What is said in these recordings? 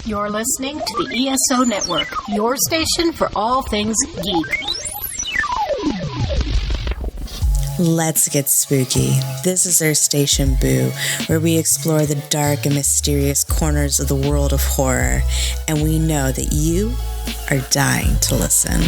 You're listening to the ESO Network, your station for all things geek. Let's get spooky. This is our station, Boo, where we explore the dark and mysterious corners of the world of horror, and we know that you are dying to listen.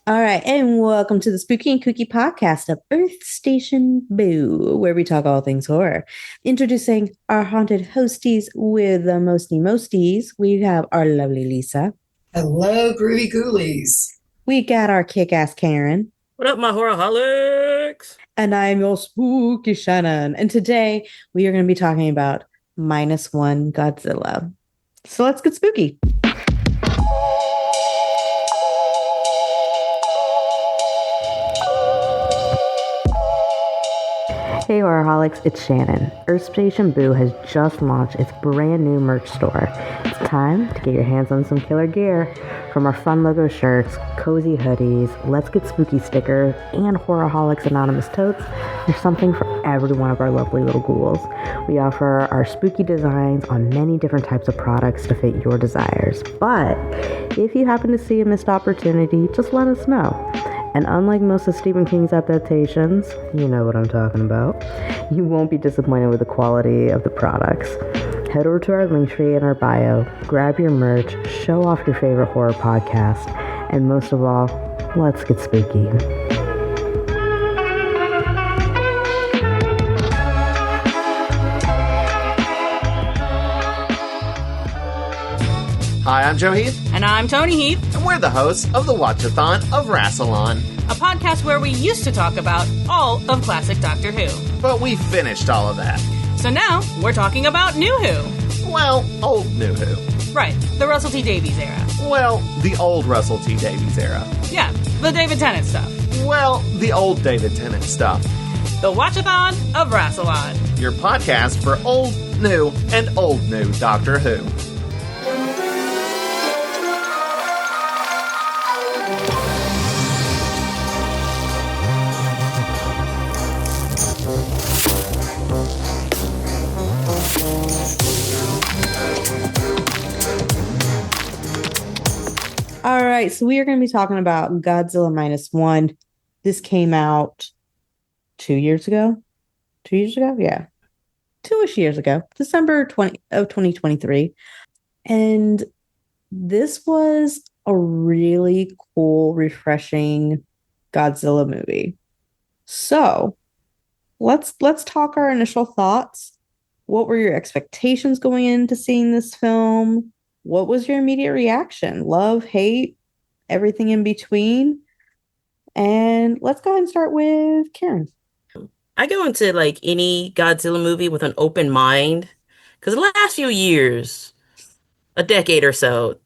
All right, and welcome to the Spooky and Kooky podcast of Earth Station Boo, where we talk all things horror. Introducing our haunted hosties with the mosties, we have our lovely Lisa. Hello, groovy ghoulies. We got our kick-ass Karen. What up, my horrorholics? And I'm your spooky Shannon. And today we are going to be talking about Minus One Godzilla. So let's get spooky. Hey horrorholics, it's Shannon. Earth Station Boo has just launched its brand new merch store. It's time to get your hands on some killer gear. From our fun logo shirts, cozy hoodies, Let's Get Spooky stickers, and Horrorholics Anonymous totes, there's something for every one of our lovely little ghouls. We offer our spooky designs on many different types of products to fit your desires. But if you happen to see a missed opportunity, just let us know. And unlike most of Stephen King's adaptations, you know what I'm talking about, you won't be disappointed with the quality of the products. Head over to our link tree in our bio, grab your merch, show off your favorite horror podcast, and most of all, let's get spooky. Hi, I'm Joe Heath. And I'm Tony Heath, And we're the hosts of the Watchathon of Rassilon. a podcast where we used to talk about all of classic Doctor Who. But we finished all of that. So now we're talking about New Who. Well, old New Who. Right, the Russell T Davies era. Well, the old Russell T Davies era. Yeah, the David Tennant stuff. Well, the old David Tennant stuff. The Watchathon of Rassilon. Your podcast for old, new, and old new Doctor Who. All right, so we are going to be talking about Godzilla Minus One. This came out 2 years ago. 2 years ago? Yeah. 2-ish years ago. December 2023. And this was a really cool, refreshing Godzilla movie. So let's talk our initial thoughts. What were your expectations going into seeing this film? What was your immediate reaction? Love, hate, everything in between? And let's go ahead and start with Karen. I go into like any Godzilla movie with an open mind. Because the last few years, a decade or so,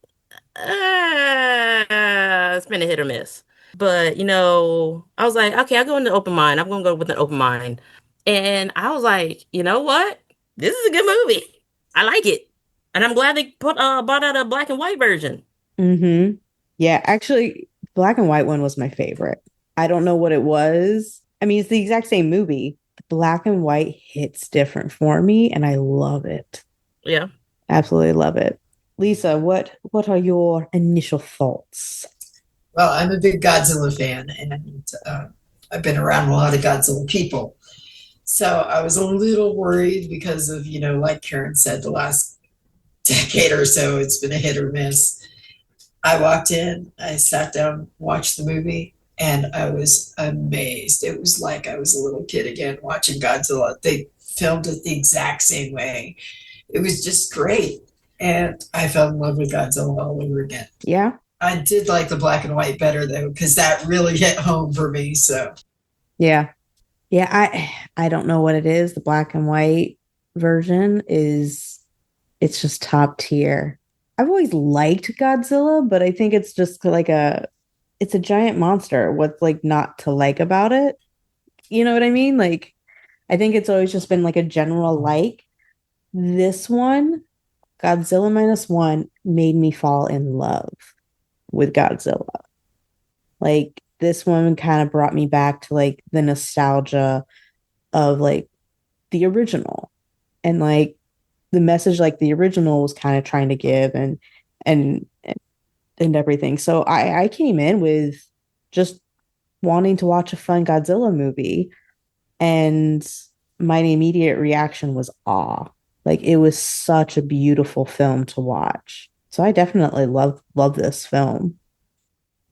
it's been a hit or miss. But, you know, I was like, okay, I go into open mind. I'm going to go with an open mind. And I was like, you know what? This is a good movie. I like it. And I'm glad they brought out a black and white version. Mm-hmm. Yeah, actually, black and white one was my favorite. I don't know what it was. I mean, it's the exact same movie. The black and white hits different for me, and I love it. Yeah. Absolutely love it. Lisa, what are your initial thoughts? Well, I'm a big Godzilla fan, and I've been around a lot of Godzilla people. So I was a little worried because of, you know, like Karen said, the last decade or so, it's been a hit or miss. I walked in, I sat down, watched the movie, and I was amazed. It was like I was a little kid again watching Godzilla. They filmed it the exact same way. It was just great. And I fell in love with Godzilla all over again. Yeah. I did like the black and white better, though, because that really hit home for me. So, Yeah. Yeah, I don't know what it is. The black and white version it's just top tier. I've always liked Godzilla, but I think it's just like it's a giant monster. What's like not to like about it? You know what I mean? Like, I think it's always just been like a general like. This one, Godzilla Minus One, made me fall in love with Godzilla. Like, this one kind of brought me back to like the nostalgia of like the original. And like the message like the original was kind of trying to give and and everything. So I came in with just wanting to watch a fun Godzilla movie, and my immediate reaction was awe. Like it was such a beautiful film to watch. So I definitely love this film.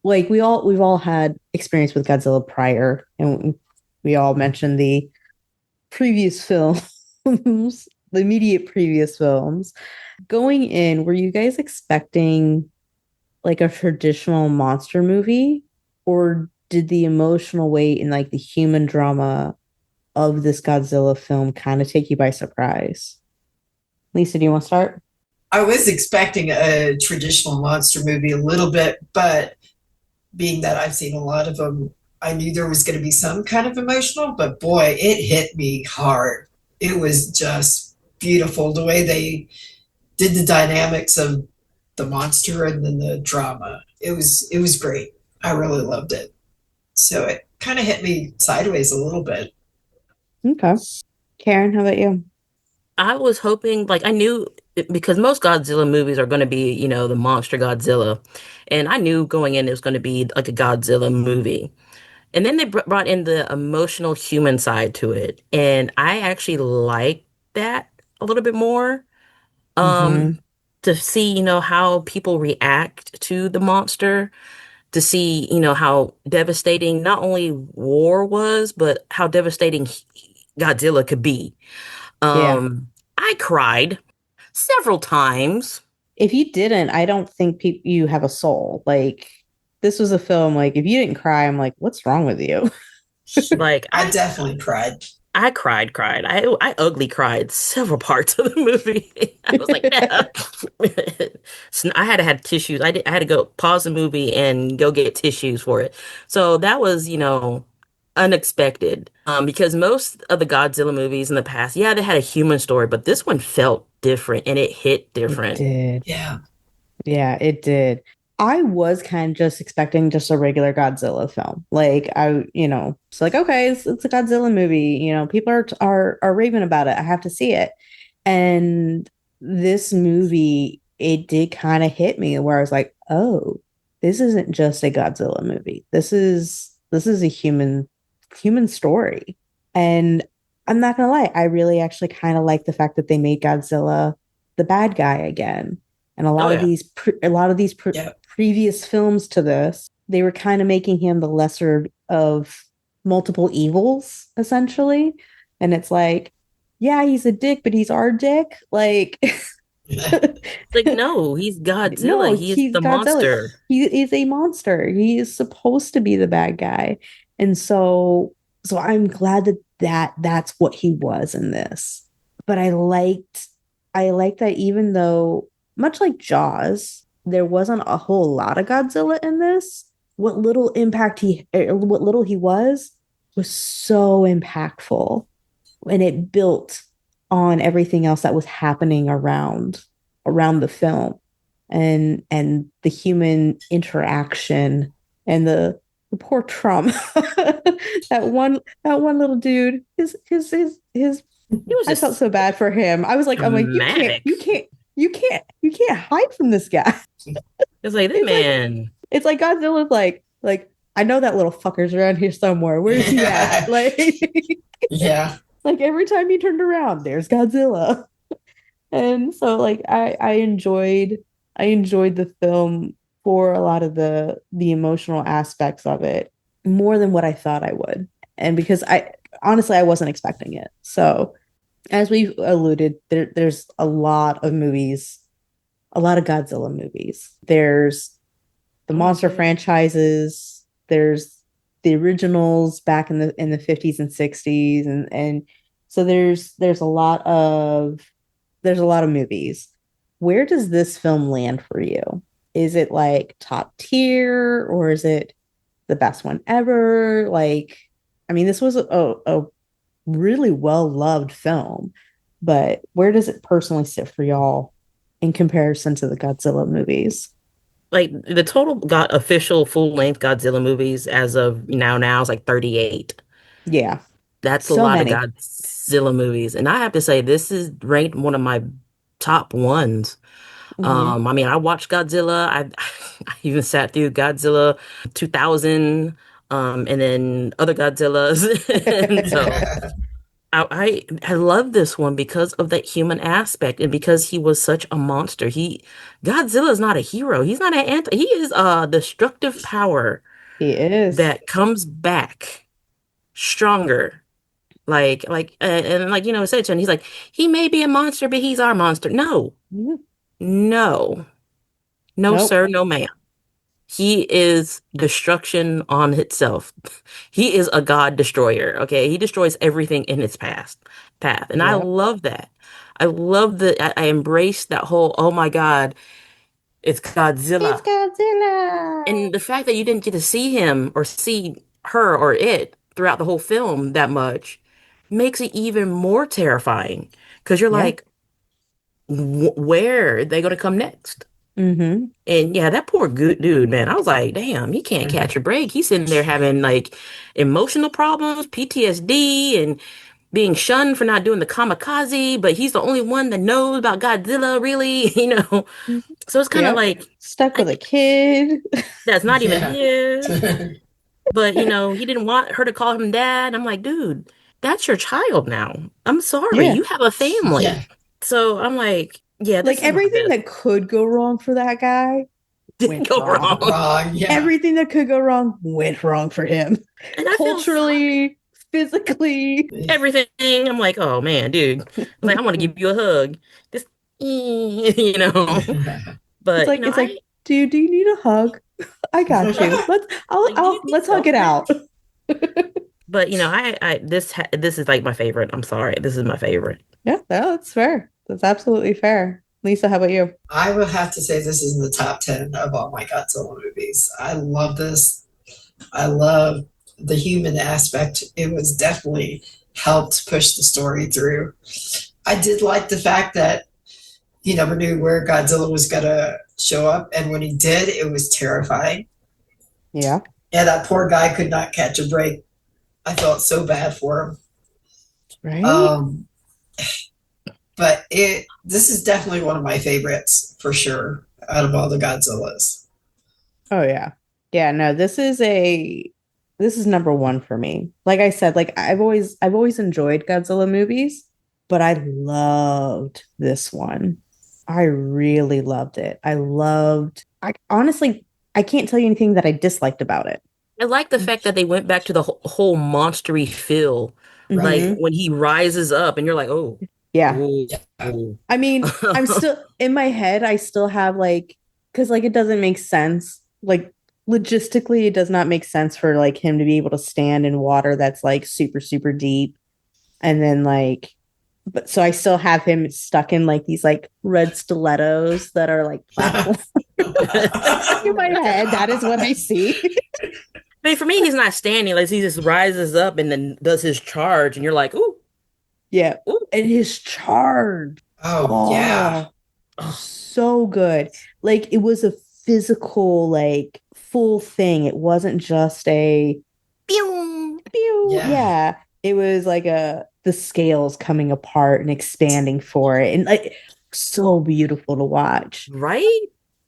Like we've all had experience with Godzilla prior, and we all mentioned the previous films, the immediate previous films. Going in, were you guys expecting like a traditional monster movie, or did the emotional weight and like the human drama of this Godzilla film kind of take you by surprise? Lisa, do you want to start? I was expecting a traditional monster movie a little bit, but being that I've seen a lot of them, I knew there was going to be some kind of emotional, but boy, it hit me hard. It was just beautiful the way they did the dynamics of the monster and then the drama. It was great. I really loved it. So it kind of hit me sideways a little bit. Okay. Karen, how about you? I was hoping, like, I knew because most Godzilla movies are going to be, the monster Godzilla. And I knew going in it was going to be like a Godzilla movie. And then they brought in the emotional human side to it. And I actually liked that a little bit more. Mm-hmm. To see, how people react to the monster, to see, how devastating not only war was, but how devastating Godzilla could be. Yeah. I cried several times. If you didn't, I don't think you have a soul. Like this was a film. Like if you didn't cry, I'm like, what's wrong with you? Like I definitely cried. I cried. I ugly cried several parts of the movie. I was like, no. So I had to have tissues. I had to go pause the movie and go get tissues for it. So that was, unexpected. Because most of the Godzilla movies in the past, yeah, they had a human story, but this one felt different and it hit It different. did. Yeah. Yeah, it did. I was kind of just expecting just a regular Godzilla film. Like it's like okay, it's a Godzilla movie. People are raving about it. I have to see it. And this movie, it did kind of hit me where I was like, oh, this isn't just a Godzilla movie. This is a human story. And I'm not gonna lie, I really actually kind of like the fact that they made Godzilla the bad guy again. And Oh yeah. a lot of these Yeah. previous films to this, they were kind of making him the lesser of multiple evils, essentially. And it's like, yeah, he's a dick, but he's our dick. Like, Like, no, he's no, Godzilla. He is he's the Godzilla. monster. He is a monster. He is supposed to be the bad guy. And so I'm glad that's what he was in this. But I liked that even though much like Jaws, there wasn't a whole lot of Godzilla in this. What little he was so impactful, and it built on everything else that was happening around the film, and the human interaction and the poor trauma. that one little dude, his He was I felt just so bad for him. I'm like, dramatic. you can't hide from this guy. It's like, this It's like man. it's like Godzilla's like I know that little fucker's around here somewhere. Where's he at? Like Yeah. like every time he turned around, there's Godzilla. And so like I enjoyed the film for a lot of the emotional aspects of it more than what I thought I would. And because I honestly I wasn't expecting it. So as we've alluded, there's a lot of movies, a lot of Godzilla movies. There's the monster franchises, there's the originals back in the 50s and 60s, and so there's a lot of movies. Where does this film land for you? Is it like top tier, or is it the best one ever? Like, I mean, this was a really well loved film, but where does it personally sit for y'all in comparison to the Godzilla movies? Like, the total got official full-length Godzilla movies as of now is like 38. Yeah, That's a so lot of many. Godzilla movies. And I have to say, this is ranked one of my top ones. I mean, I watched Godzilla. I even sat through Godzilla 2000, and then other Godzillas. And so I love this one because of that human aspect and because he was such a monster. Godzilla is not a hero. He's not an anti. He is a destructive power He is. that comes back stronger. And like, you know, Seichen, he's like, he may be a monster, but he's our monster. No, no, Nope. sir, no, ma'am. He is destruction on itself. He is a god destroyer. Okay. He destroys everything in its path. And I love that. I love that. I embrace that whole, oh my God, it's Godzilla. It's Godzilla. And the fact that you didn't get to see him or see her or it throughout the whole film that much makes it even more terrifying because you're like, where are they going to come next? Mm-hmm. And yeah, that poor good dude, man. I was like, damn, he can't catch a break. He's sitting there having like emotional problems, PTSD, and being shunned for not doing the kamikaze, but he's the only one that knows about Godzilla, really, you know? So it's kind of like stuck with a kid that's not even his. But, you know, he didn't want her to call him dad. I'm like, dude, that's your child now. I'm sorry. You have a family. Yeah. So I'm like, yeah. Like everything that could go wrong for that guy didn't go wrong. Yeah. Everything that could go wrong went wrong for him. And culturally, physically, everything. I'm like, oh man, dude. I'm like, I want to give you a hug. Just, you know. But it's like, you know, it's like, do you need a hug? I got you. Let's hug it out. But you know, this is like my favorite. I'm sorry, this is my favorite. Yeah, that's fair. That's absolutely fair. Lisa, how about you? I would have to say this is in the top 10 of all my Godzilla movies. I love this. I love the human aspect. It was definitely helped push the story through. I did like the fact that you never knew where Godzilla was going to show up. And when he did, it was terrifying. Yeah. Yeah, that poor guy could not catch a break. I felt so bad for him. Right. But this is definitely one of my favorites for sure out of all the Godzillas. Oh yeah. Yeah, no, this is number one for me. Like I said, like I've always enjoyed Godzilla movies, but I loved this one. I really loved it. I honestly can't tell you anything that I disliked about it. I like the fact that they went back to the whole monstery feel. Right. Like when he rises up and you're like, oh. Yeah. Ooh. I mean, I'm still in my head, I still have like, because like it doesn't make sense. Like logistically, it does not make sense for like him to be able to stand in water that's like super, super deep. And then like, but so I still have him stuck in like these like red stilettos that are like platform. In my head, that is what I see. I mean, for me, he's not standing. Like he just rises up and then does his charge, and you're like, ooh. Yeah. Ooh. And his charge. Yeah. So good. Like it was a physical, like full thing. It wasn't just a pew, pew. Yeah. It was like the scales coming apart and expanding for it. And like so beautiful to watch. Right?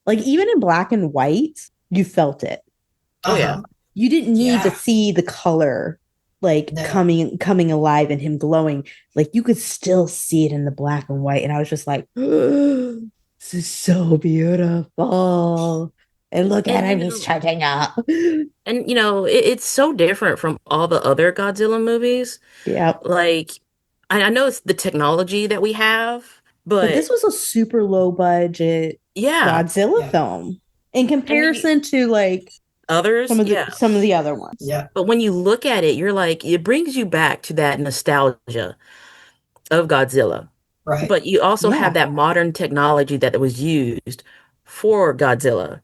Like even in black and white, you felt it. Oh yeah. You didn't need to see the color like coming alive and him glowing. Like you could still see it in the black and white. And I was just like, oh, this is so beautiful. And look at him, he's charging up. And you know, it's so different from all the other Godzilla movies. Yeah. Like I know it's the technology that we have, but this was a super low budget Godzilla film in comparison to like others, some of the other ones. Yeah. But when you look at it, you're like, it brings you back to that nostalgia of Godzilla. Right. But you also have that modern technology that was used for Godzilla.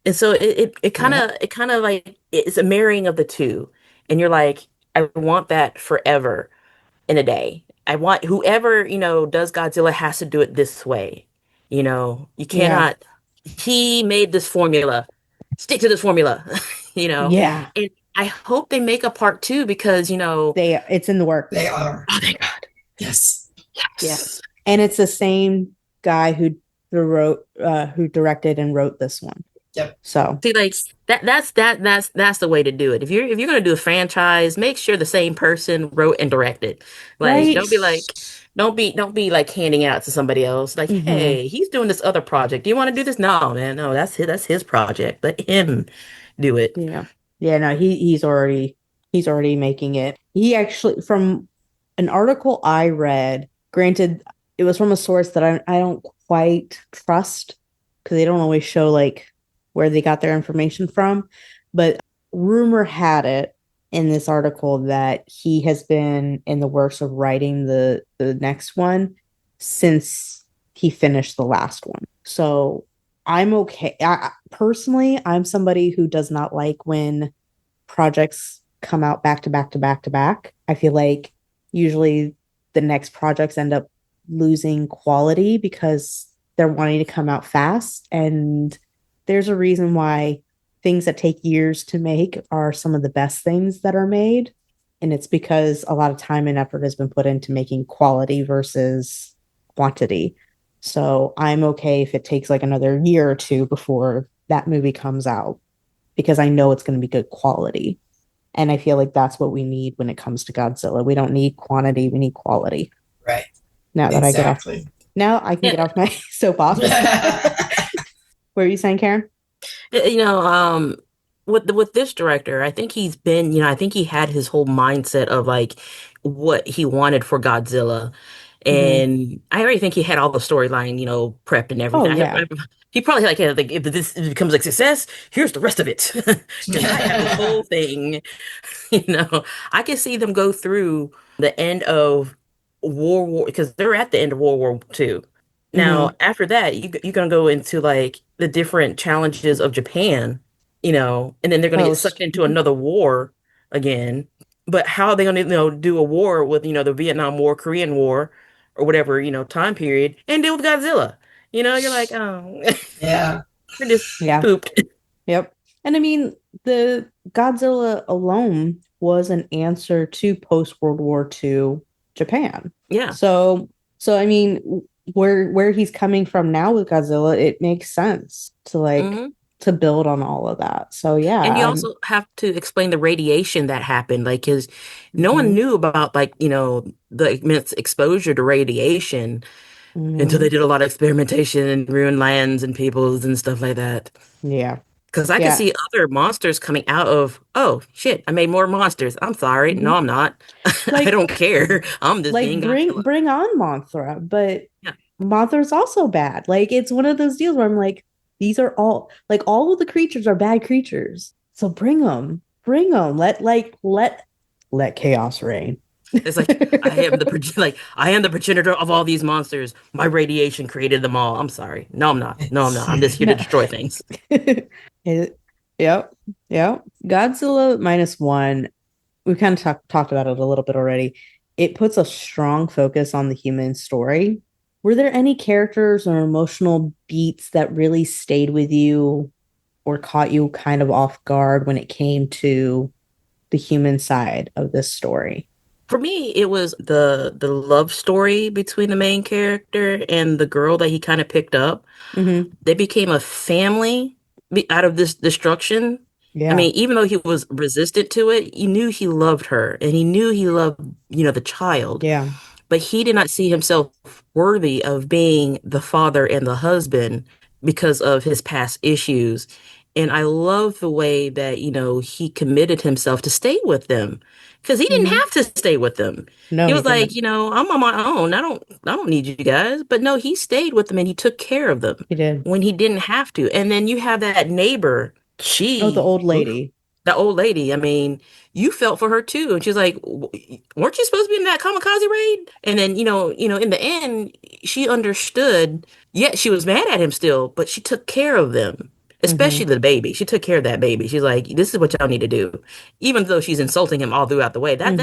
And so it kind of like it's a marrying of the two. And you're like, I want that forever in a day. I want whoever, you know, does Godzilla has to do it this way. You know, you cannot. He made this formula. Stick to this formula, you know? Yeah. And I hope they make a part 2 because, you know... It's in the works. They are. Oh, thank God. Yes. Yes. And it's the same guy who directed and wrote this one. Yep. So See, like that's the way to do it. If you're gonna do a franchise, make sure the same person wrote and directed. Like, right. don't be like handing out to somebody else. Like, Mm-hmm. hey, he's doing this other project. Do you want to do this? No, man, no, that's his project. Let him do it. Yeah. Yeah, no, he's already making it. He actually, from an article I read, granted it was from a source that I don't quite trust because they don't always show like where they got their information from, but rumor had it in this article that he has been in the works of writing the next one since he finished the last one. So I'm okay. Personally, I'm somebody who does not like when projects come out back to back to back to back. I feel like usually the next projects end up losing quality because they're wanting to come out fast. And there's a reason why things that take years to make are some of the best things that are made. And it's because a lot of time and effort has been put into making quality versus quantity. So I'm okay if it takes like another year or two before that movie comes out because I know it's going to be good quality. And I feel like that's what we need when it comes to Godzilla. We don't need quantity, we need quality. Right. Now that Exactly. now I can get off my soapbox. What are you saying, Karen? You know, with this director, I think he's been, I think he had his whole mindset of like what he wanted for Godzilla. And I already think he had all the storyline, prepped and Oh everything. yeah. He probably like, if this becomes a success, here's the rest of it. Because I have this whole thing, you know. I can see them go through the end of World War, because they're at the end of World War II. Now, after that, you're gonna go into like the different challenges of Japan, and then they're gonna get sucked Post. into another war again. But how are they gonna, do a war with, the Vietnam War, Korean War, or whatever, time period, and deal with Godzilla? You're like, oh, Yeah. we're just Yeah. pooped. Yep. And I mean, the Godzilla alone was an answer to post World War II Japan. Yeah. So I mean, where he's coming from now with Godzilla, it makes sense to Hmm. to build on all of that. So yeah, And you also have to explain the radiation that happened, like, because no one knew about, like, the immense exposure to radiation until they did a lot of experimentation and ruined lands and peoples and stuff like that. yeah. Because I can Yeah. see other monsters coming out of, oh shit, I made more monsters. I'm sorry. No, I'm not. I Like don't care. I'm just like being Godzilla. bring on Mothra, but Yeah. Mothra's also bad. Like it's one of those deals where I'm like, these are all of the creatures are bad creatures. So bring them. Let chaos reign. It's like I am the progenitor of all these monsters. My radiation created them all. I'm sorry. No, I'm not. No, I'm not. I'm just here to No. destroy things. Yep, yep. Godzilla minus one. We kind of talked about it a little bit already. It puts a strong focus on the human story. Were there any characters or emotional beats that really stayed with you or caught you kind of off guard when it came to the human side of this story? For me, it was the love story between the main character and the girl that he kind of picked up. Mm-hmm. They became a family out of this destruction. I Yeah. mean, even though he was resistant to it, you knew he loved her and he knew he loved, the child. Yeah. But he did not see himself worthy of being the father and the husband because of his past issues. And I love the way that, he committed himself to stay with them because he didn't Mm-hmm. have to stay with them. No, He he was like, didn't. I'm on my own. I don't need you guys. But no, he stayed with them and he took care of them He did. when he didn't have to. And then you have that neighbor, Oh, the old oof, lady. the old lady. I mean, you felt for her too. And she's like, weren't you supposed to be in that kamikaze raid? And then, in the end, she understood. Yet she was mad at him still, but she took care of them, especially Mm-hmm. the baby. She took care of that baby. She's like, this is what y'all need to do. Even though she's insulting him all throughout the way. That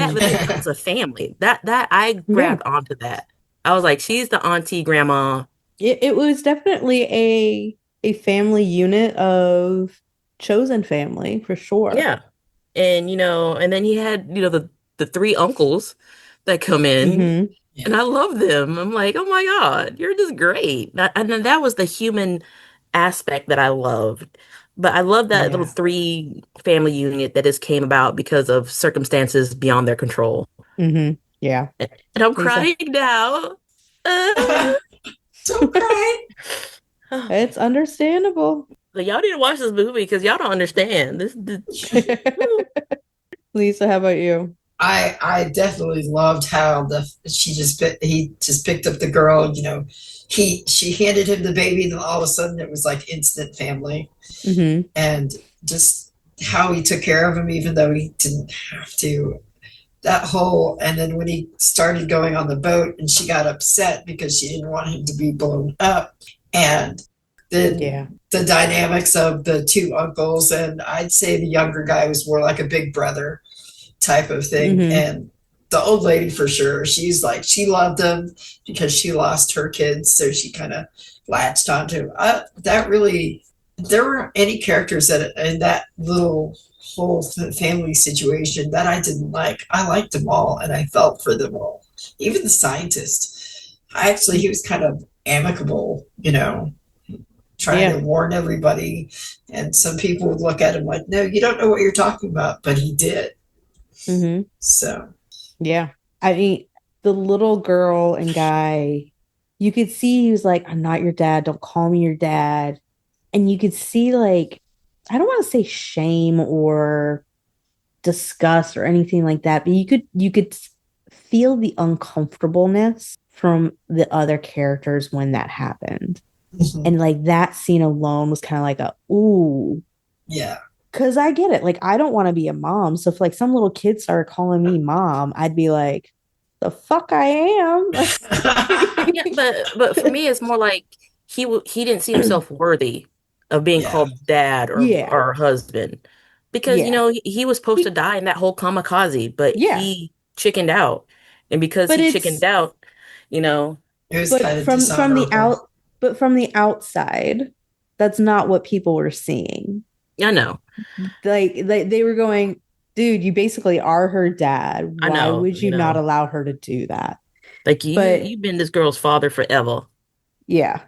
was a family. That I Yeah. grabbed onto that. I was like, she's the auntie grandma. It was definitely a family unit of chosen family for sure. Yeah. And and then he had, the three uncles that come in. Mm-hmm. And I love them. I'm like, oh my God, you're just great. And then that was the human aspect that I loved. But I love that little Yeah. three family unit that just came about because of circumstances beyond their control. Mm-hmm. Yeah. And I'm Lisa. crying now. Uh, Don't cry. It's understandable. So y'all need to watch this movie because y'all don't understand. Lisa, how about you? I definitely loved how he just picked up the girl. She handed him the baby, and then all of a sudden it was like instant family, Mm-hmm. and just how he took care of him, even though he didn't have to. That whole, and then when he started going on the boat, and she got upset because she didn't want him to be blown up, and then Yeah. the dynamics of the two uncles, and I'd say the younger guy was more like a big brother type of thing. Mm-hmm. And the old lady, for sure, she's like, she loved him because she lost her kids, so she kind of latched onto him. That really, there weren't any characters that in that little whole family situation that I didn't like. I liked them all, and I felt for them all. Even the scientist, he was kind of amicable, trying to warn everybody. And some people would look at him like, no, you don't know what you're talking about, but he did. Mm-hmm. So, yeah. I mean, the little girl and guy, you could see he was like, I'm not your dad. Don't call me your dad. And you could see, like, I don't want to say shame or disgust or anything like that, but you could feel the uncomfortableness from the other characters when that happened. mm-hmm. And like that scene alone was kind of like ooh. Yeah. Because I get it. Like, I don't want to be a mom. So if like some little kid started calling me mom, I'd be like, the fuck I am. Yeah, but for me, it's more like he didn't see himself worthy of being called dad or husband because he was supposed to die in that whole kamikaze, but he chickened out, and because but he it's chickened out, it was but kind of from the outside, that's not what people were seeing. I know. Like they were going, dude, you basically are her dad. Why would you not allow her to do that? Like you've been this girl's father forever. Yeah.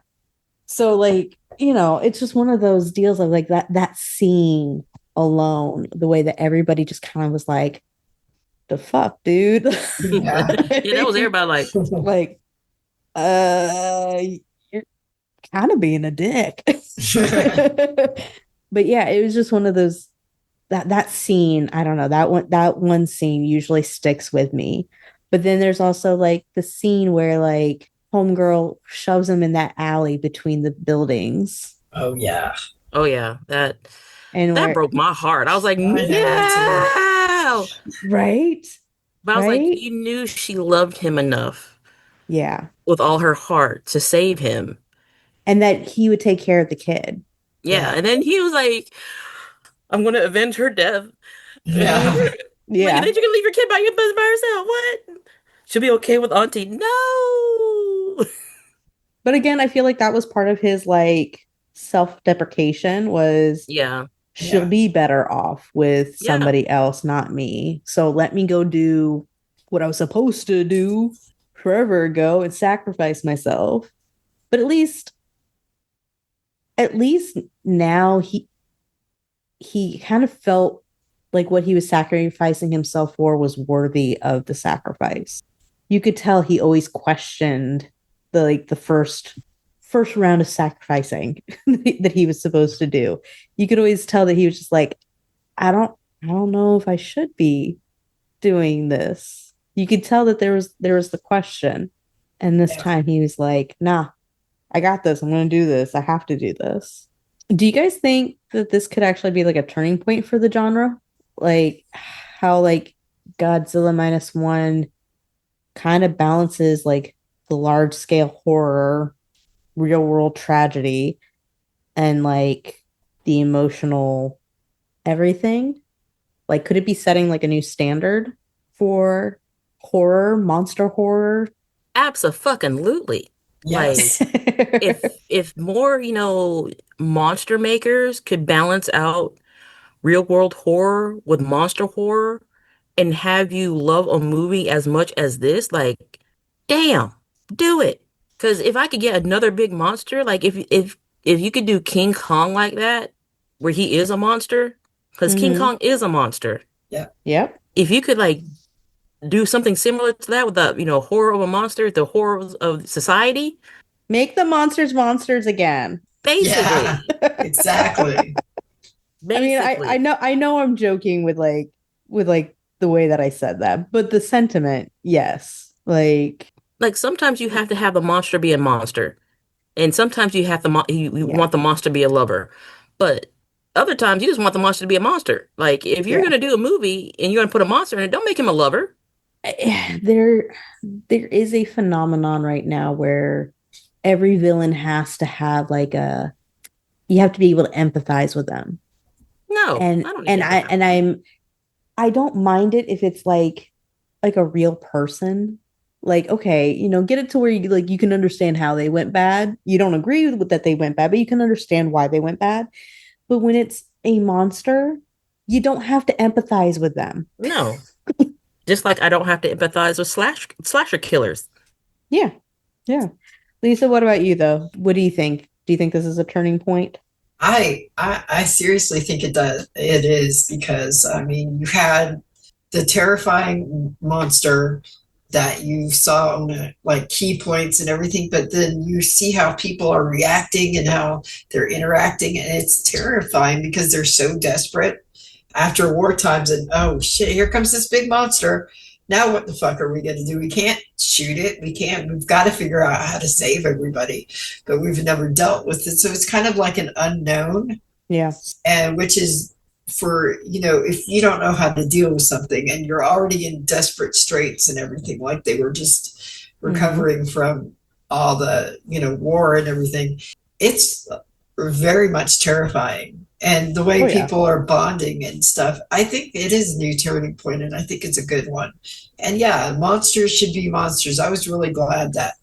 So like, it's just one of those deals of like that scene alone, the way that everybody just kind of was like, the fuck, dude. Yeah. That was everybody like, you're kind of being a dick. But yeah, it was just one of those that scene, I don't know, that one scene usually sticks with me. But then there's also like the scene where like homegirl shoves him in that alley between the buildings. Oh yeah. That broke my heart. I was like, no. Right? But I was like, you knew she loved him enough. Yeah. With all her heart to save him. And that he would take care of the kid. Yeah. And then he was like, I'm going to avenge her death. Yeah. Yeah. And then you're going to leave your kid by herself. What? She'll be okay with Auntie. No. But again, I feel like that was part of his like self-deprecation was she'll be better off with somebody else, not me. So let me go do what I was supposed to do forever ago and sacrifice myself. But at least now he kind of felt like what he was sacrificing himself for was worthy of the sacrifice. You could tell he always questioned the first round of sacrificing that he was supposed to do. You could always tell that he was just like, I don't know if I should be doing this. You could tell that there was the question. And this time he was like, nah, I got this. I'm going to do this. I have to do this. Do you guys think that this could actually be like a turning point for the genre? Like how like Godzilla Minus One kind of balances like the large scale horror, real world tragedy, and like the emotional everything. Like, could it be setting like a new standard for horror, monster horror? Absolutely. Yes. Like if more, monster makers could balance out real world horror with monster horror and have you love a movie as much as this, like damn, do it. Because if I could get another big monster, like if you could do King Kong like that, where he is a monster, because King Kong is a monster. Yeah. Yep. If you could like do something similar to that with the horror of a monster, the horrors of society, Make the monsters monsters again. basically. Yeah, exactly. I mean, Basically. I know I'm joking with the way that I said that, but the sentiment, yes. Like sometimes you have to have the monster be a monster, and sometimes you have you want the monster to be a lover, but other times you just want the monster to be a monster. Like if you're gonna do a movie and you're gonna put a monster in it, don't make him a lover. there is a phenomenon right now where every villain has to have you have to be able to empathize with them. No, And I don't. I don't mind it if it's like a real person. Like, okay, get it to where you can understand how they went bad. You don't agree with that they went bad, but you can understand why they went bad. But when it's a monster, you don't have to empathize with them. No. Just like I don't have to empathize with slasher killers. Yeah. Yeah. Lisa, what about you though? What do you think? Do you think this is a turning point? I seriously think it does. It is, because I mean, you had the terrifying monster that you saw on like key points and everything, but then you see how people are reacting and how they're interacting, and it's terrifying because they're so desperate after war times. And oh shit, here comes this big monster. Now what the fuck are we going to do? We can't shoot it. We've got to figure out how to save everybody, but we've never dealt with it. So it's kind of like an unknown. Yeah. And which is for, if you don't know how to deal with something and you're already in desperate straits and everything, like they were just recovering from all the, war and everything, it's very much terrifying. And the way people are bonding and stuff, I think it is a new turning point, and I think it's a good one. And yeah, monsters should be monsters. I was really glad that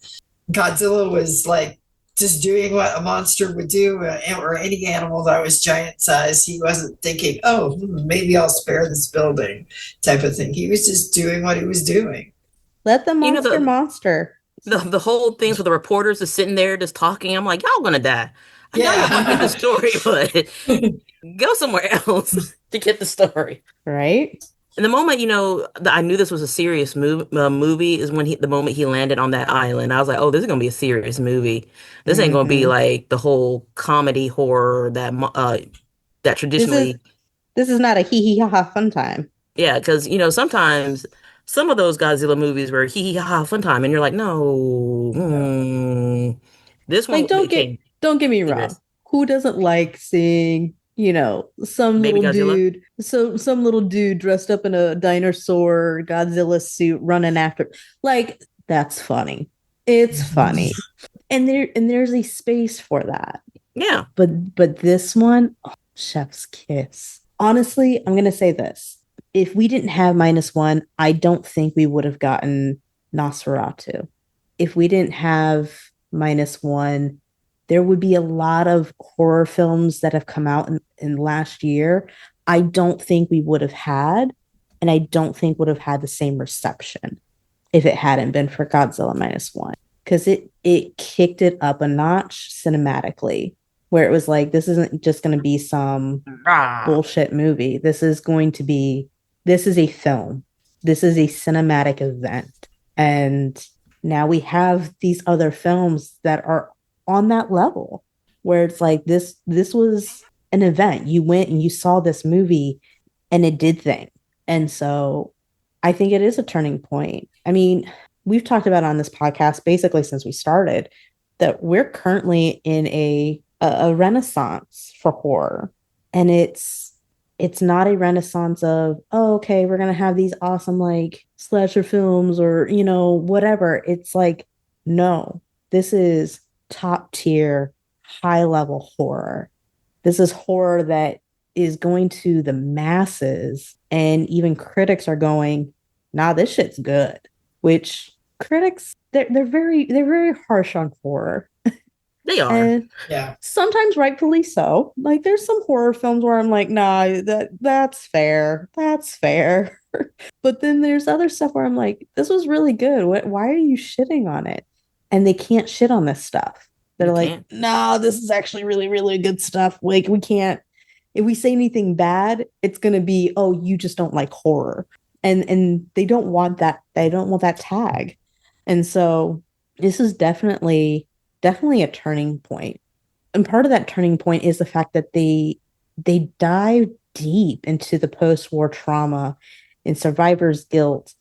Godzilla was like just doing what a monster would do, or any animal that was giant size. He wasn't thinking, oh, maybe I'll spare this building type of thing. He was just doing what he was doing. Let the monster. The whole things with the reporters is sitting there just talking. I'm like, y'all gonna die. I know you want to get the story, but go somewhere else to get the story. Right. And the moment, that I knew this was a serious movie is when the moment he landed on that island. I was like, oh, this is going to be a serious movie. This ain't going to be like the whole comedy horror that traditionally. This is not a hee hee ha ha fun time. Yeah, because, sometimes some of those Godzilla movies were hee hee ha ha fun time. And you're like, no. This one. Like, don't get me wrong. Who doesn't like seeing, some Baby little Godzilla? dude, some little dude dressed up in a dinosaur Godzilla suit running after? Like, that's funny. It's funny. And there's a space for that. Yeah. But this one, chef's kiss. Honestly, I'm gonna say this. If we didn't have -1, I don't think we would have gotten Nosferatu. If we didn't have -1, there would be a lot of horror films that have come out in last year I don't think we would have had, and I don't think would have had the same reception if it hadn't been for Godzilla -1. Because it kicked it up a notch cinematically, where it was like, this isn't just going to be some bullshit movie. This is a film. This is a cinematic event. And now we have these other films that are on that level, where it's like, this was an event. You went and you saw this movie and it did things. And so I think it is a turning point. I mean, we've talked about on this podcast basically since we started that we're currently in a renaissance for horror. And it's not a renaissance of, oh, okay, we're going to have these awesome like slasher films or, whatever. It's like, no, this is top tier, high level horror. This is horror that is going to the masses, and even critics are going, nah, this shit's good. Which critics, they're very harsh on horror. They are. And yeah. Sometimes rightfully so. Like, there's some horror films where I'm like, nah, that's fair. That's fair. But then there's other stuff where I'm like, this was really good. Why are you shitting on it? And they can't shit on this stuff. They're You like, can't. no, this is actually really, really good stuff. Like, we can't, if we say anything bad, it's gonna be, oh, you just don't like horror. And they don't want that, they don't want that tag. And so this is definitely a turning point. And part of that turning point is the fact that they dive deep into the post-war trauma and survivor's guilt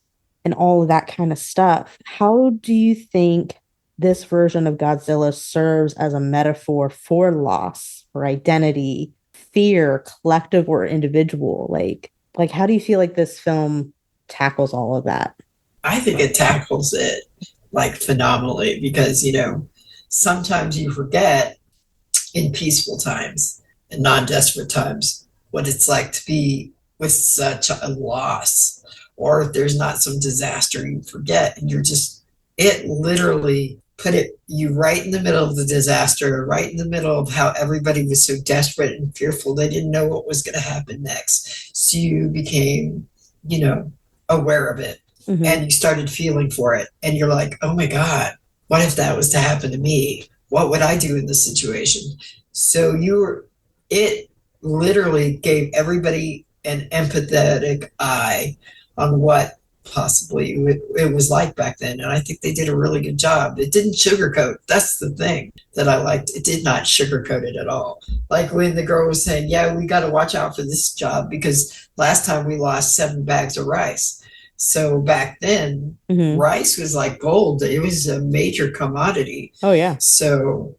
and all of that kind of stuff. How do you think this version of Godzilla serves as a metaphor for loss, for identity, fear, collective or individual? Like how do you feel like this film tackles all of that? I think it tackles it like phenomenally because, sometimes you forget in peaceful times and non-desperate times what it's like to be with such a loss, or if there's not some disaster, you forget, and it literally put you right in the middle of the disaster, right in the middle of how everybody was so desperate and fearful. They didn't know what was going to happen next. So you became, aware of it, and you started feeling for it. And you're like, oh my God, what if that was to happen to me? What would I do in this situation? So it literally gave everybody an empathetic eye on what possibly it was like back then. And I think they did a really good job. It didn't sugarcoat. That's the thing that I liked. It did not sugarcoat it at all. Like when the girl was saying, yeah, we got to watch out for this job because last time we lost 7 bags of rice. So back then, rice was like gold. It was a major commodity. Oh, yeah. So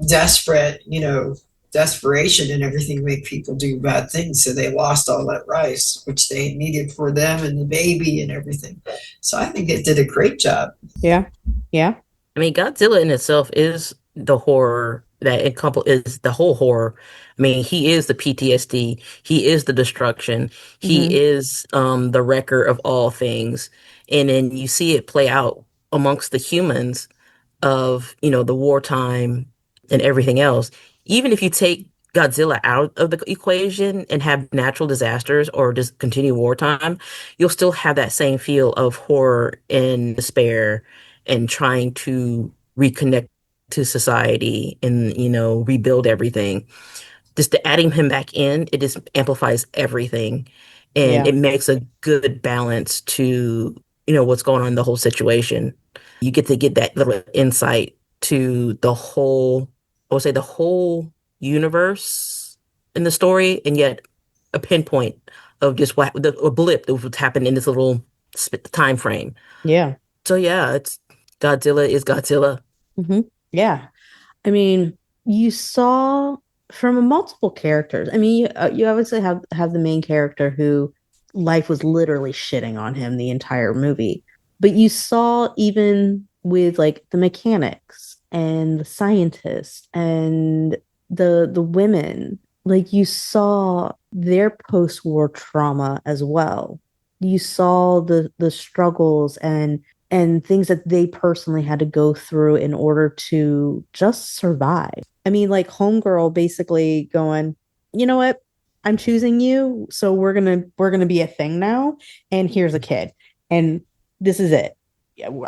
desperation and everything make people do bad things. So they lost all that rice, which they needed for them and the baby and everything. So I think it did a great job. Yeah. Yeah. I mean, Godzilla in itself is the horror that is the whole horror. I mean, he is the PTSD. He is the destruction. He is the wrecker of all things. And then you see it play out amongst the humans of, the wartime and everything else. Even if you take Godzilla out of the equation and have natural disasters or just continue wartime, you'll still have that same feel of horror and despair and trying to reconnect to society and, rebuild everything. Just to adding him back in, it just amplifies everything. And Yeah. it makes a good balance to, what's going on in the whole situation. You get to get that little insight to I would say the whole universe in the story, and yet a pinpoint of just a blip of what's happened in this little time frame. Yeah. So yeah, it's Godzilla is Godzilla. Yeah. I mean, you saw from multiple characters. I mean, you obviously have the main character who life was literally shitting on him the entire movie. But you saw even with like the mechanics and the scientists and the women, like you saw their post-war trauma as well. You saw the struggles and things that they personally had to go through in order to just survive. I mean, like Homegirl basically going, you know what? I'm choosing you, so we're gonna be a thing now. And here's a kid, and this is it.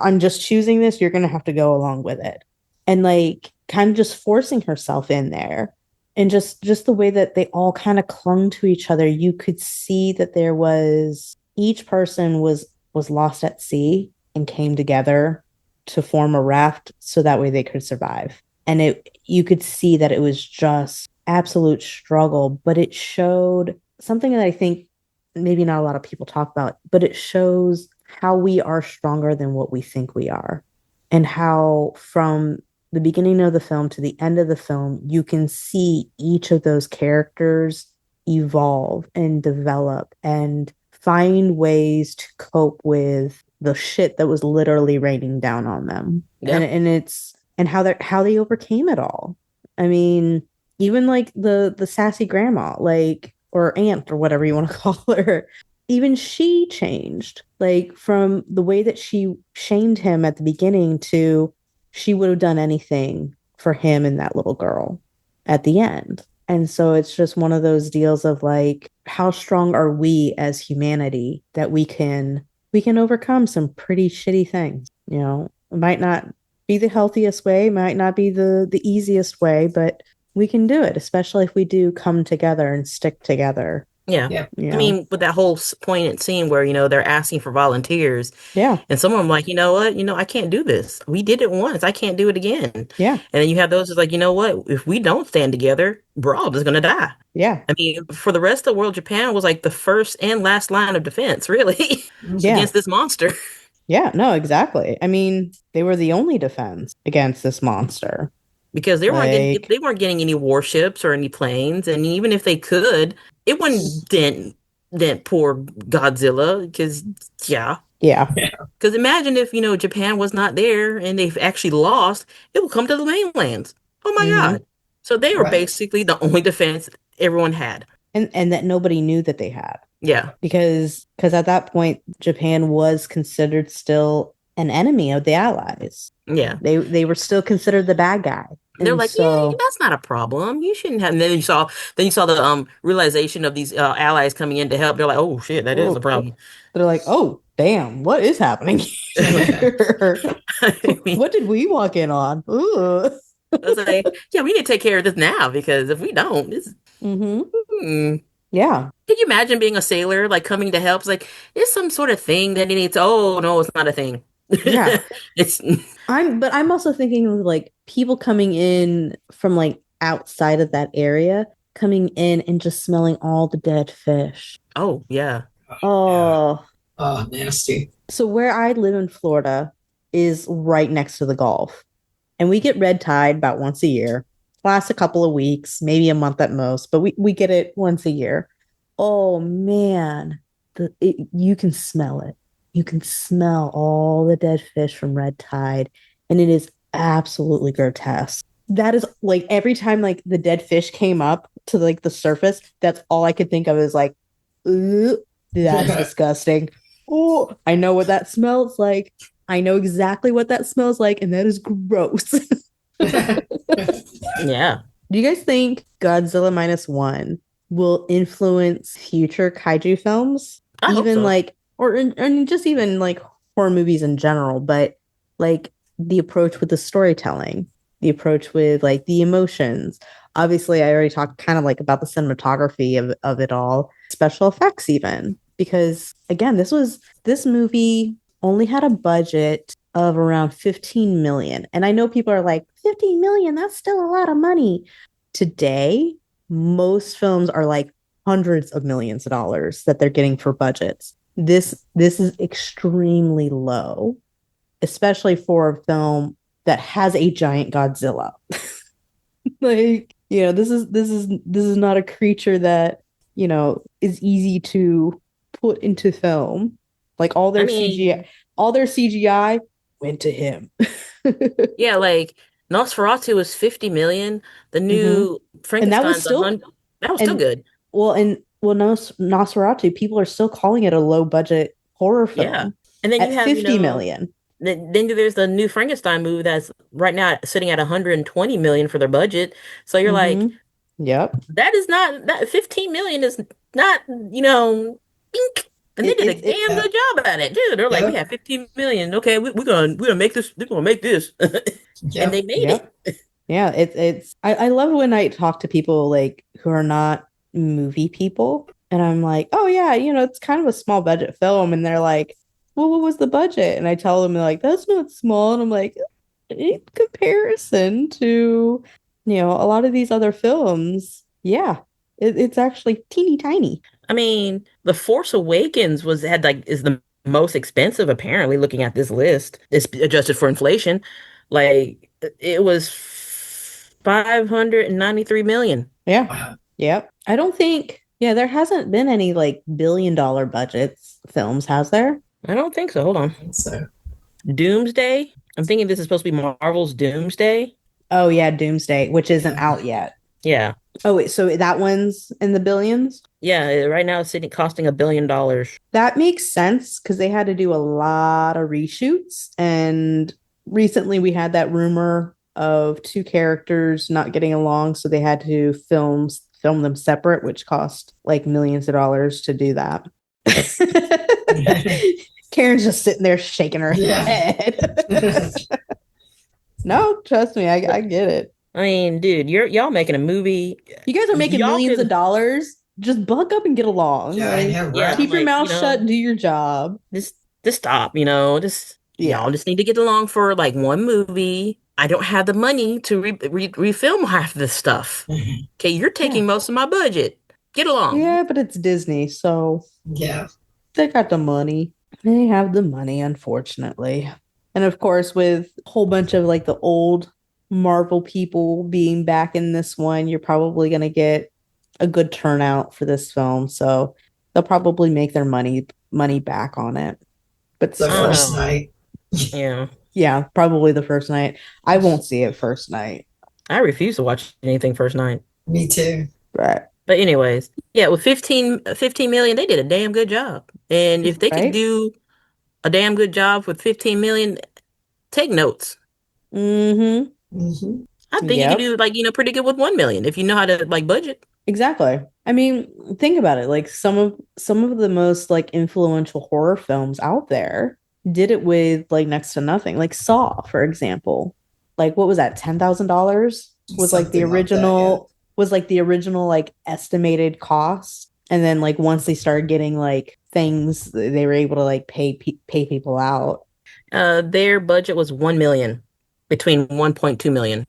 I'm just choosing this. You're gonna have to go along with it, and like kind of just forcing herself in there, and just the way that they all kind of clung to each other. You could see that there was each person was lost at sea and came together to form a raft so that way they could survive. And you could see that it was just absolute struggle, but it showed something that I think maybe not a lot of people talk about, but it shows how we are stronger than what we think we are. And how from the beginning of the film to the end of the film, you can see each of those characters evolve and develop and find ways to cope with the shit that was literally raining down on them. Yeah. And how they overcame it all. I mean, even like the sassy grandma, like, or aunt or whatever you want to call her, even she changed, like from the way that she shamed him at the beginning to she would have done anything for him and that little girl at the end. And so it's just one of those deals of like, how strong are we as humanity that we can overcome some pretty shitty things. It might not be the healthiest way, might not be the easiest way, but we can do it, especially if we do come together and stick together. Yeah. I mean, with that whole poignant scene where, they're asking for volunteers. Yeah. And some of them like, you know what? I can't do this. We did it once. I can't do it again. Yeah. And then you have those who's like, you know what? If we don't stand together, we're all just going to die. Yeah. I mean, for the rest of the world, Japan was like the first and last line of defense, really, against this monster. Yeah, no, exactly. I mean, they were the only defense against this monster. Because they weren't getting any warships or any planes. And even if they could, it wouldn't dent poor Godzilla. Because, yeah. Because imagine if, Japan was not there and they've actually lost, it would come to the mainlands. Oh, my God. So they were basically the only defense everyone had. And that nobody knew that they had. Yeah. Because at that point, Japan was considered still an enemy of the Allies. Yeah. They were still considered the bad guy. They're like, yeah, that's not a problem. You shouldn't have. And then you saw the realization of these allies coming in to help. They're like, oh shit, that is a problem. They're like, oh damn, what is happening here? What did we walk in on? Ooh. I was like, yeah, we need to take care of this now, because if we don't, it's yeah. Can you imagine being a sailor, like coming to help? It's like, it's some sort of thing that he needs. Oh no, it's not a thing. Yeah. I'm also thinking of like people coming in from like outside of that area, coming in and just smelling all the dead fish. Oh yeah. Oh. Oh, nasty. So where I live in Florida is right next to the Gulf. And we get red tide about once a year. Lasts a couple of weeks, maybe a month at most, but we get it once a year. Oh man, you can smell it. You can smell all the dead fish from red tide, and it is absolutely grotesque. That is like every time like the dead fish came up to like the surface, that's all I could think of is like, ooh, that's disgusting. Oh, I know what that smells like. I know exactly what that smells like, and that is gross. Yeah. Do you guys think Godzilla Minus One will influence future kaiju films? I hope so. Like, or just even like horror movies in general, but like the approach with the storytelling, the approach with like the emotions. Obviously, I already talked kind of like about the cinematography of it all, special effects even, because again, this movie only had a budget of around 15 million. And I know people are like, 15 million, that's still a lot of money. Today, most films are like hundreds of millions of dollars that they're getting for budgets. This is extremely low, especially for a film that has a giant Godzilla. Like, this is not a creature that, is easy to put into film. Like all their CGI went to him. Yeah, like Nosferatu was 50 million. The new Frankenstein's that was still good. Well, Nosferatu, people are still calling it a low budget horror film. Yeah. And then you have 50 million. Then there's the new Frankenstein movie that's right now sitting at 120 million for their budget. So you're like, yep. That is not that 15 million is not, bink. And they did a damn good job at it, dude. They're like, we have 15 million. Okay, we're gonna make this. They're gonna make this, and they made it. Yeah, it's. I love when I talk to people like who are not movie people, and I'm like, oh yeah, it's kind of a small budget film, and they're like, well, what was the budget? And I tell them like, that's not small, and I'm like, in comparison to a lot of these other films, yeah, it's actually teeny tiny. I mean, The Force Awakens is the most expensive, apparently, looking at this list. It's adjusted for inflation. Like, it was 593 million. Yeah. Wow. Yep. I don't think, there hasn't been any like billion-dollar budgets films, has there? I don't think so. Hold on. So, Doomsday? I'm thinking this is supposed to be Marvel's Doomsday. Oh, yeah, Doomsday, which isn't out yet. Yeah. Oh, wait, so that one's in the billions? Yeah, right now it's costing $1 billion. That makes sense because they had to do a lot of reshoots. And recently we had that rumor of two characters not getting along, so they had to film them separate, which cost like millions of dollars to do that. Karen's just sitting there shaking her head. No, trust me, I get it. I mean, dude, y'all making a movie. You guys are making millions of dollars. Just buck up and get along. Yeah, I know, right? Keep your mouth shut, do your job. Just stop, y'all just need to get along for like one movie. I don't have the money to refilm half of this stuff. Okay, you're taking most of my budget. Get along. Yeah, but it's Disney, so yeah, they got the money. They have the money, unfortunately. And of course, with a whole bunch of like the old Marvel people being back in this one, you're probably going to get a good turnout for this film. So they'll probably make their money back on it. But the first night. Yeah, probably the first night. I won't see it first night. I refuse to watch anything first night. Me too. Right. But anyways, yeah, with 15 million, they did a damn good job. And if they could do a damn good job with 15 million, take notes. I think you can do like, pretty good with 1 million if you know how to like budget. Exactly. I mean, think about it. Like some of the most like influential horror films out there did it with like next to nothing. Like Saw, for example. Like what was that? $10,000 was like the original was like the original like estimated cost. And then like once they started getting like things, they were able to like pay people out. Their budget was 1 million, between 1.2 million.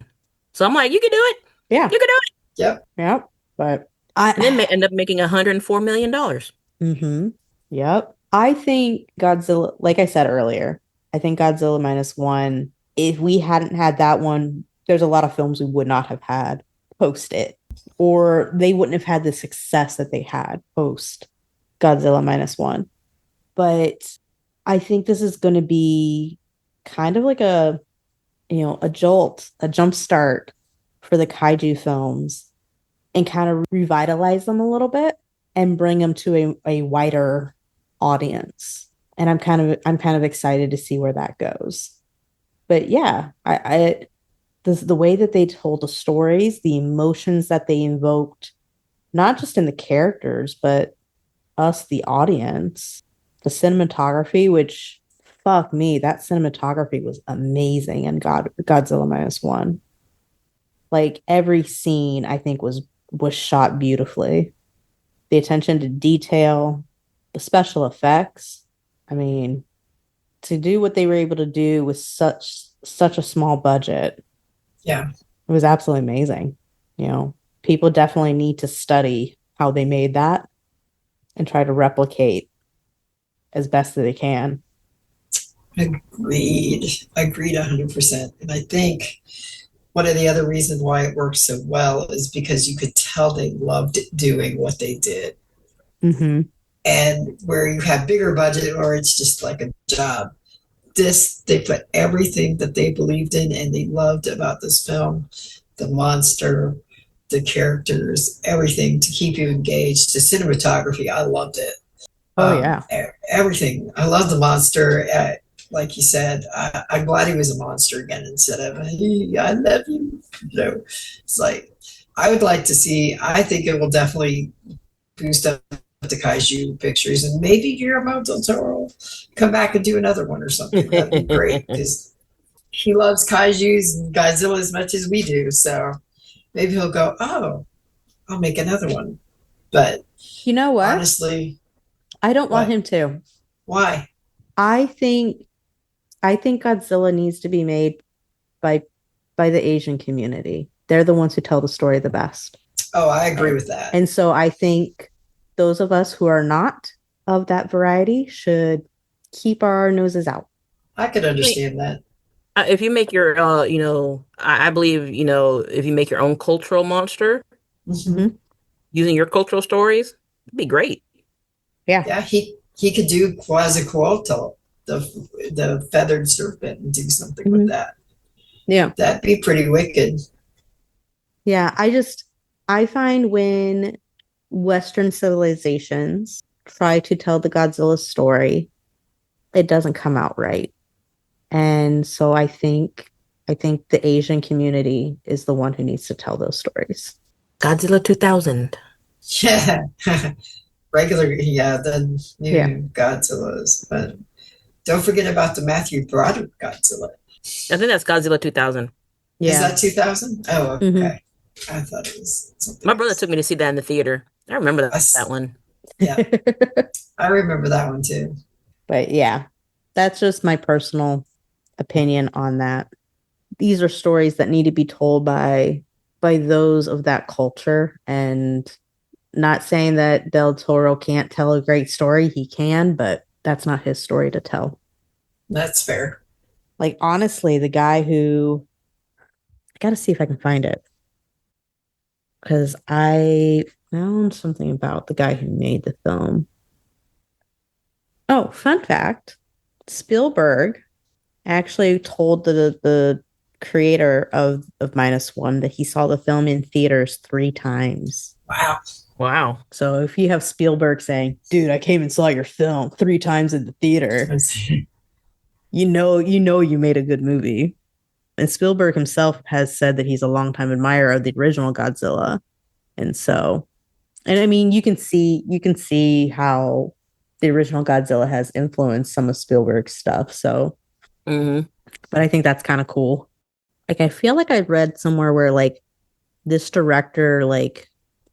So I'm like, you can do it. Yeah, you can do it. Yep. But and then end up making $104 million. Yep. I think Godzilla, like I said earlier, I think Godzilla Minus One, if we hadn't had that one, there's a lot of films we would not have had post it, or they wouldn't have had the success that they had post Godzilla Minus One. But I think this is going to be kind of like a jolt, a jump start for the kaiju films, and kind of revitalize them a little bit and bring them to a wider audience. And I'm kind of excited to see where that goes. But yeah, the way that they told the stories, the emotions that they invoked, not just in the characters, but us, the audience, the cinematography, which fuck me, that cinematography was amazing in Godzilla Minus One. Like every scene, I think was shot beautifully. The attention to detail, the special effects. I mean, to do what they were able to do with such a small budget. Yeah. It was absolutely amazing. People definitely need to study how they made that and try to replicate as best that they can. Agreed 100%. And I think one of the other reasons why it worked so well is because you could tell they loved doing what they did. And where you have bigger budget or it's just like a job, they put everything that they believed in and they loved about this film, the monster, the characters, everything to keep you engaged. The cinematography, I loved it. Everything. I love the monster. Like you said, I'm glad he was a monster again instead of hey, I love you. It's like I would like to see. I think it will definitely boost up the kaiju pictures, and maybe Guillermo del Toro come back and do another one or something. That'd be great because he loves kaijus and Godzilla as much as we do. So maybe he'll go, oh, I'll make another one. But you know what? Honestly, I don't want him to. Why? I think Godzilla needs to be made by the Asian community. They're the ones who tell the story the best. Oh, I agree with that. And so I think those of us who are not of that variety should keep our noses out. I could understand that. If you make your, I believe, if you make your own cultural monster, using your cultural stories, it'd be great. Yeah. Yeah, he could do Quetzalcoatl, the feathered serpent, and do something with that. Yeah. That'd be pretty wicked. Yeah, I find when Western civilizations try to tell the Godzilla story, it doesn't come out right. And so I think I think the Asian community is the one who needs to tell those stories. Godzilla 2000. Yeah. Regular, yeah, the new Yeah. Godzillas. But don't forget about the Matthew Broderick Godzilla. I think that's Godzilla 2000. Is that 2000? Oh, okay. Mm-hmm. I thought it was something My brother else. took me to see that in the theater. I remember that one. Yeah, I remember that one too. But yeah, that's just my personal opinion on that. These are stories that need to be told by those of that culture, and not saying that Del Toro can't tell a great story. He can, but that's not his story to tell. That's fair. Like, honestly, the guy who, I gotta see if I can find it, because I found something about the guy who made the film. Oh, fun fact, Spielberg actually told the creator of Minus One that he saw the film in theaters 3 times. Wow. Wow. So if you have Spielberg saying, "Dude, I came and saw your film 3 times in the theater," you know you made a good movie. And Spielberg himself has said that he's a longtime admirer of the original Godzilla. And so, and I mean, you can see how the original Godzilla has influenced some of Spielberg's stuff. So, but I think that's kind of cool. Like, I feel like I read somewhere where like this director like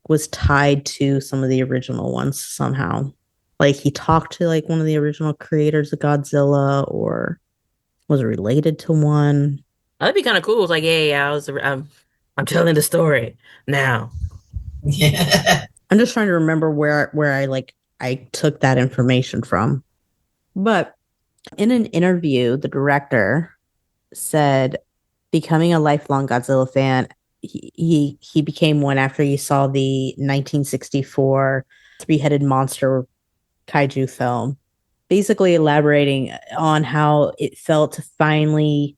was tied to some of the original ones somehow. Like, he talked to like one of the original creators of Godzilla, or was related to one. That'd be kind of cool. It's like, yeah, I'm telling the story now. Yeah. I'm just trying to remember where I took that information from. But in an interview, the director said becoming a lifelong Godzilla fan, he became one after he saw the 1964 three-headed monster kaiju film, basically elaborating on how it felt to finally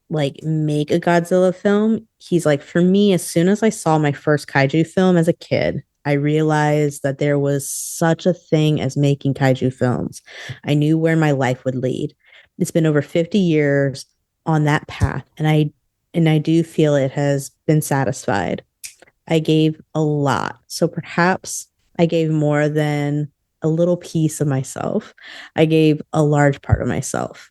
like make a Godzilla film. He's like, for me, as soon as I saw my first kaiju film as a kid, I realized that there was such a thing as making kaiju films. I knew where my life would lead. It's been over 50 years on that path, and I do feel it has been satisfied. I gave a lot, so perhaps I gave more than a little piece of myself. I gave a large part of myself.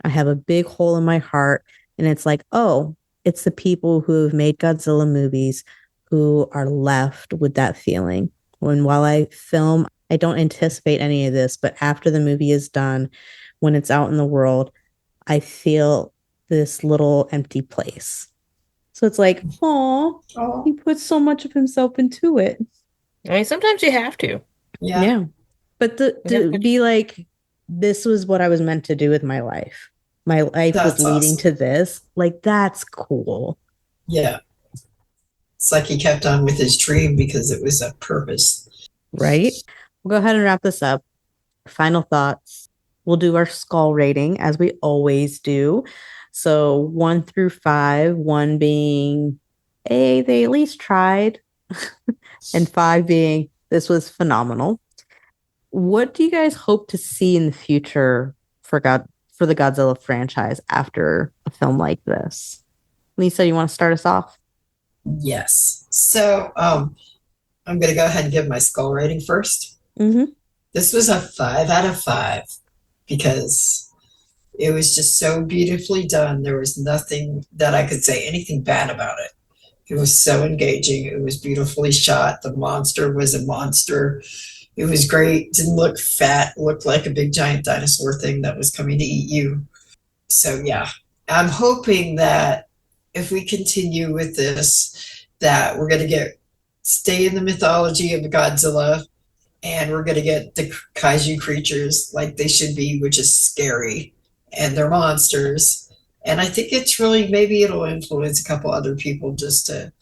I have a big hole in my heart, and it's like, oh, it's the people who have made Godzilla movies who are left with that feeling. When while I film, I don't anticipate any of this, but after the movie is done, when it's out in the world, I feel this little empty place. So it's like, oh, he put so much of himself into it. I mean, sometimes you have to. Yeah. But to be like, this was what I was meant to do with my life. My life was leading to this. Like, that's cool. Yeah. It's like he kept on with his dream because it was a purpose. Right? We'll go ahead and wrap this up. Final thoughts. We'll do our skull rating as we always do. So 1 through 5, 1 being, hey, they at least tried, and 5 being, this was phenomenal. What do you guys hope to see in the future for the Godzilla franchise after a film like this? Lisa, you want to start us off? Yes. So I'm going to go ahead and give my skull rating first. Mm-hmm. This was a 5 out of 5 because it was just so beautifully done. There was nothing that I could say anything bad about it. It was so engaging. It was beautifully shot. The monster was a monster. It was great. Didn't look fat. Looked like a big giant dinosaur thing that was coming to eat you. So yeah, I'm hoping that if we continue with this, that we're going to stay in the mythology of Godzilla, and we're going to get the kaiju creatures like they should be, which is scary, and they're monsters. And I think it's really, maybe it'll influence a couple other people just to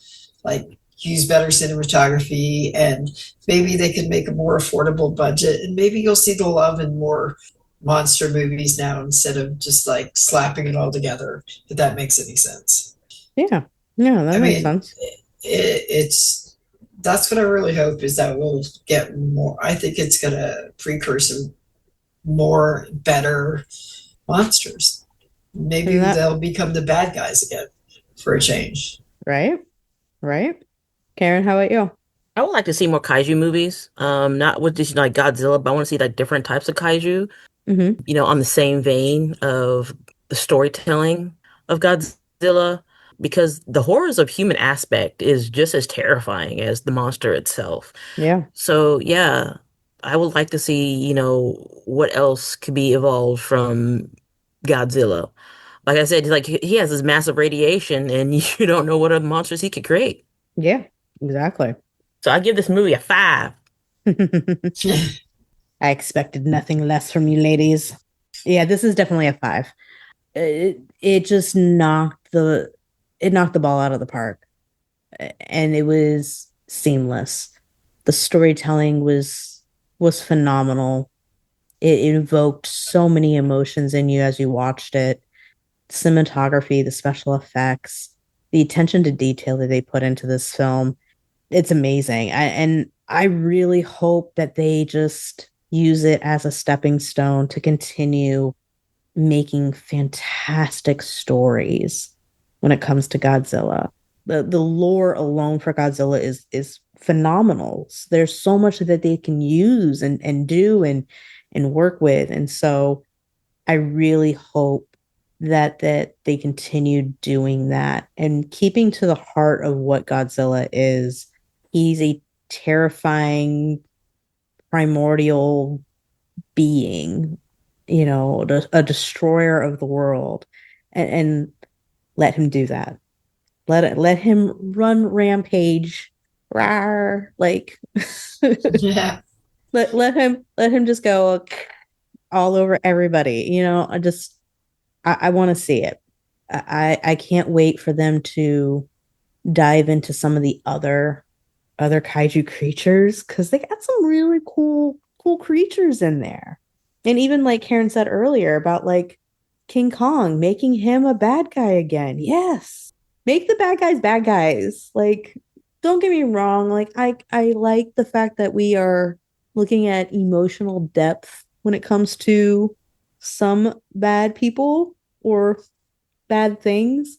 like use better cinematography, and maybe they can make a more affordable budget, and maybe you'll see the love in more monster movies now instead of just like slapping it all together, if that makes any sense. Yeah, that makes sense. It's that's what I really hope, is that we'll get more. I think it's gonna precursor more better monsters. Maybe they'll become the bad guys again for a change. Right? Karen, how about you? I would like to see more kaiju movies. Not with just like Godzilla, but I want to see like different types of kaiju. Mm-hmm. On the same vein of the storytelling of Godzilla, because the horrors of human aspect is just as terrifying as the monster itself. Yeah. So yeah, I would like to see, what else could be evolved from Godzilla. Like I said, like he has this massive radiation and you don't know what other monsters he could create. Yeah, exactly. So I give this movie a 5. I expected nothing less from you ladies. Yeah, this is definitely a 5. It just knocked the ball out of the park. And it was seamless. The storytelling was phenomenal. It invoked so many emotions in you as you watched it. Cinematography, the special effects, the attention to detail that they put into this film, it's amazing. I really hope that they just use it as a stepping stone to continue making fantastic stories when it comes to Godzilla. The lore alone for Godzilla is phenomenal. There's so much that they can use and do and work with. And so I really hope that they continue doing that and keeping to the heart of what Godzilla is. He's a terrifying primordial being, a destroyer of the world, and let him do that. Let him run rampage, rawr, like Yeah. let him just go all over everybody. I want to see it. I can't wait for them to dive into some of the other kaiju creatures, because they got some really cool creatures in there. And even like Karen said earlier about like King Kong, making him a bad guy again. Yes. Make the bad guys bad guys. Like, don't get me wrong. Like, I like the fact that we are looking at emotional depth when it comes to some bad people or bad things,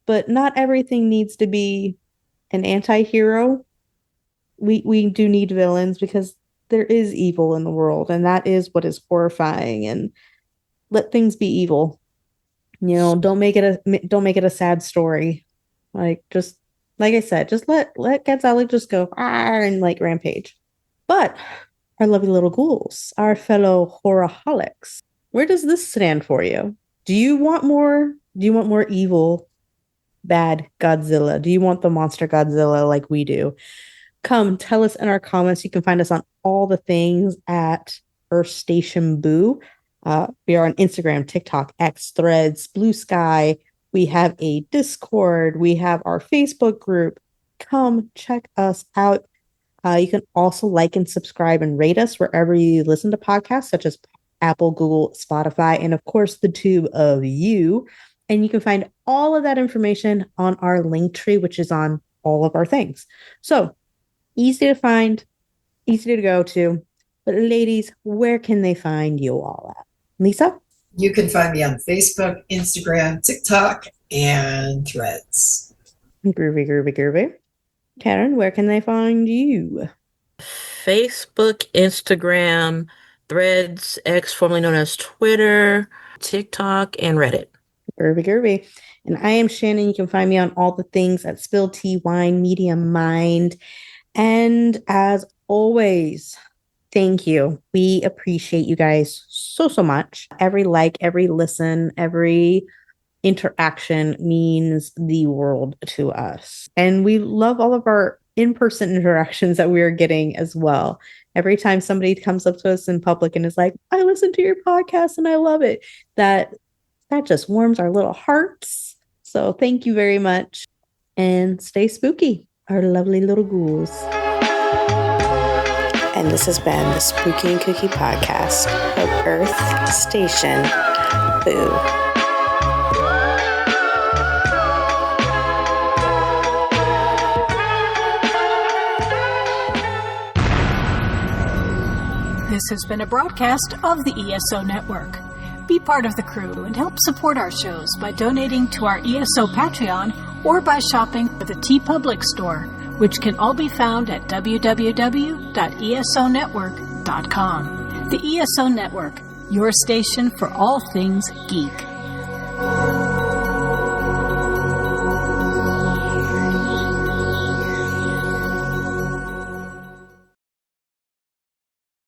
but not everything needs to be an anti-hero. We do need villains because there is evil in the world, and that is what is horrifying. And let things be evil. Don't make it a sad story. Like, just like I said, just let Godzilla just go and like rampage. But our lovely little ghouls, our fellow horrorholics, where does this stand for you? Do you want more evil, bad Godzilla? Do you want the monster Godzilla like we do? Come tell us in our comments. You can find us on all the things at Earth Station Boo. We are on Instagram, TikTok, X, Threads, Blue Sky. We have a Discord. We have our Facebook group. Come check us out. You can also like and subscribe and rate us wherever you listen to podcasts, such as Apple, Google, Spotify, and of course the tube of you. And you can find all of that information on our link tree, which is on all of our things. So easy to find, easy to go to. But ladies, where can they find you all at? Lisa? You can find me on Facebook, Instagram, TikTok, and Threads. Groovy. Karen, where can they find you? Facebook, Instagram, Threads, X, formerly known as Twitter, TikTok, and Reddit. Groovy. And I am Shannon. You can find me on all the things at Spill Tea Wine Media Mind. And as always, thank you. We appreciate you guys so much. Every like, every listen, every interaction means the world to us. And we love all of our in-person interactions that we are getting as well. Every time somebody comes up to us in public and is like, I listen to your podcast and I love it, that just warms our little hearts. So thank you very much. And stay spooky, our lovely little ghouls. And this has been the Spooky and Kooky podcast of Earth Station Boo. This has been a broadcast of the ESO Network. Be part of the crew and help support our shows by donating to our ESO Patreon or by shopping at the TeePublic store, which can all be found at www.esonetwork.com. The ESO Network, your station for all things geek.